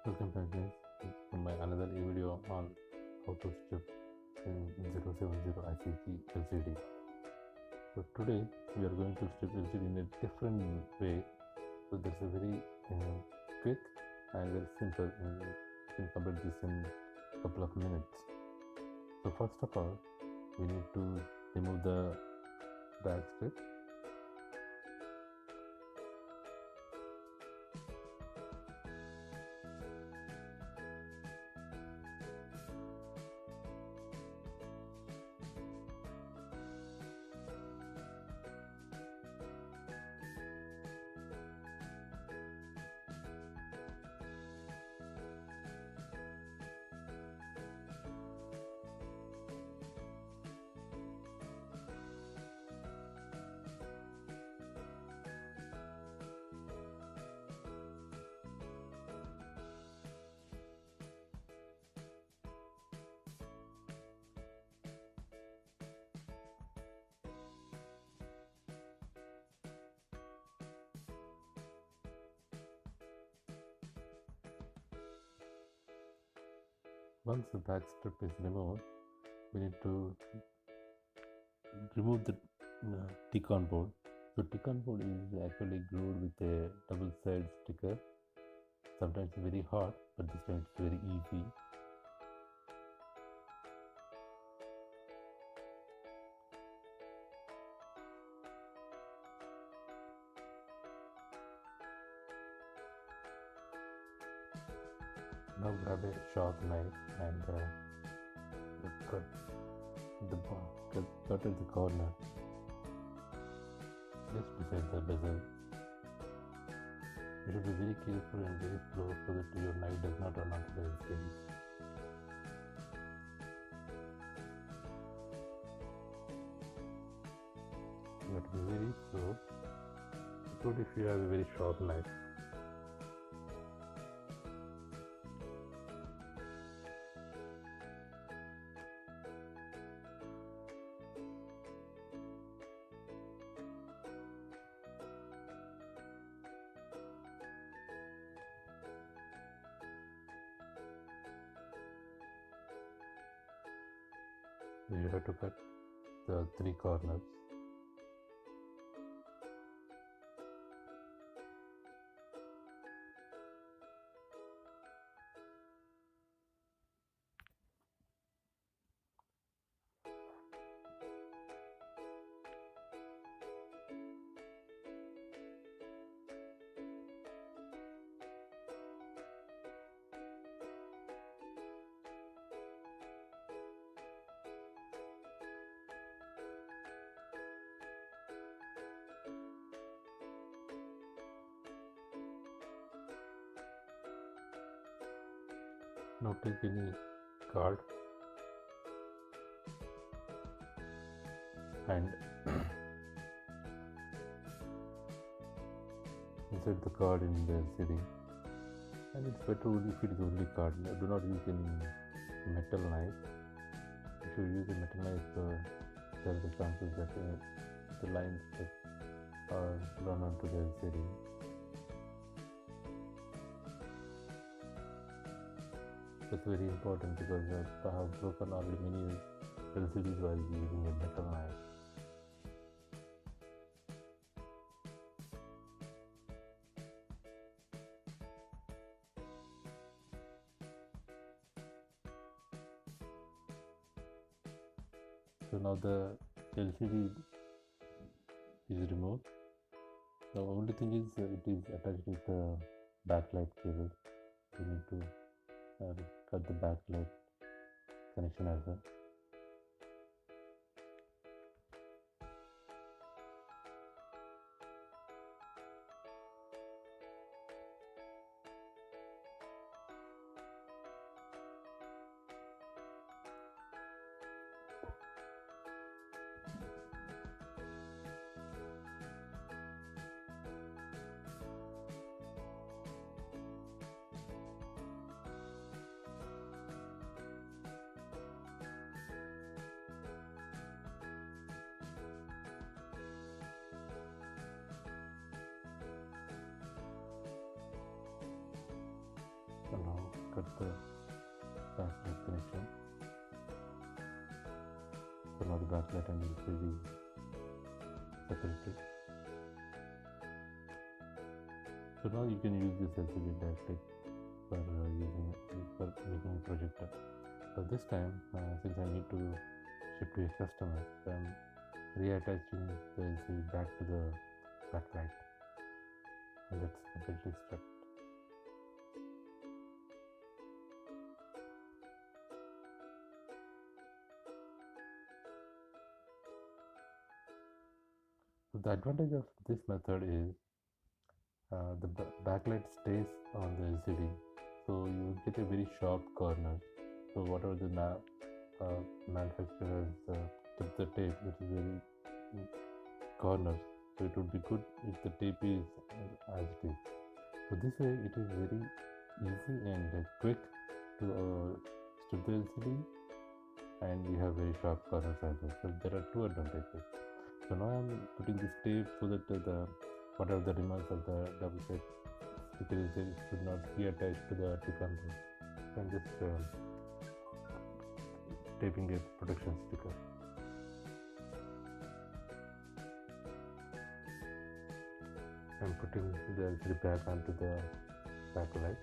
Welcome back guys to my another video on how to strip N070ICG LCD. So today we are going to strip LCD in a different way. So there's a very quick and very simple, and you can complete this in a couple of minutes. So first of all, we need to remove the back strip. Once the back strip is removed, we need to remove the T-con board. So T-con board is actually glued with a double-sided sticker. Sometimes it's very hard, but this time it's very easy. Now grab a sharp knife and cut at the corner, just beside the bezel. You should be very careful and very slow so that your knife does not run onto the LCD. You have to be very slow. It's good if you have a very sharp knife. You have to cut the 3 corners. Now take any card and insert the card in the LCD, and it's better if it is only card. Do not use any metal knife. If you use a metal knife, there are the chances that the lines that are run onto the LCD. That's very important because I have broken already many LCDs while using a metal knife. So now the LCD is removed. The only thing is it is attached with the backlight cable. We need to cut the backlight connection as well. cut the backlight connection. So now the backlight and will be separated. So now you can use this LCD directly for making a projector. So this time, since I need to ship to a customer, so I'm reattaching the LCD back to the backlight, and that's completely stuck. So the advantage of this method is the backlight stays on the LCD, so you get a very sharp corner. So whatever the manufacturer has kept the tape, that is very corners. So it would be good if the tape is as it is. So this way it is very easy and quick to strip the LCD, and we have very sharp corners as well. So there are two advantages. So now I am putting this tape so that whatever the remarks of the double set sticker is there, it should not be attached to the Tican board. So I'm just taping a protection sticker. I'm putting the LCD back onto the backlight.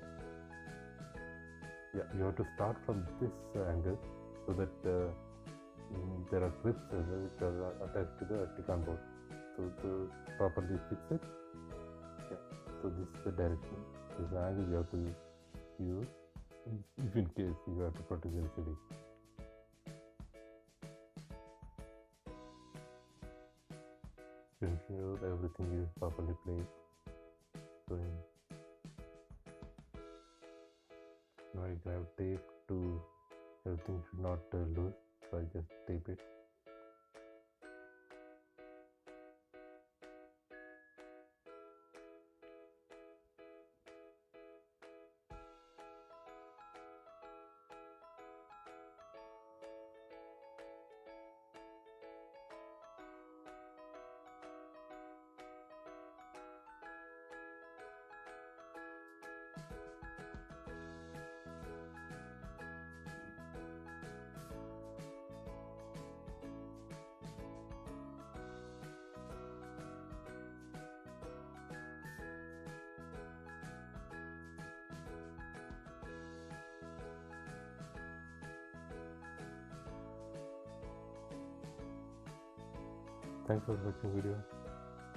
Yeah, you have to start from this angle so that there are clips which are attached to the Tican board. So to properly fix it, yeah. So this is the direction. This is the angle you have to use if in case you have to protect the LCD. To ensure everything is properly placed. So now I grab tape to everything should not loose, so I just tape it. Thanks for watching video.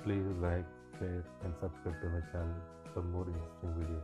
Please like, share and subscribe to my channel for more interesting videos.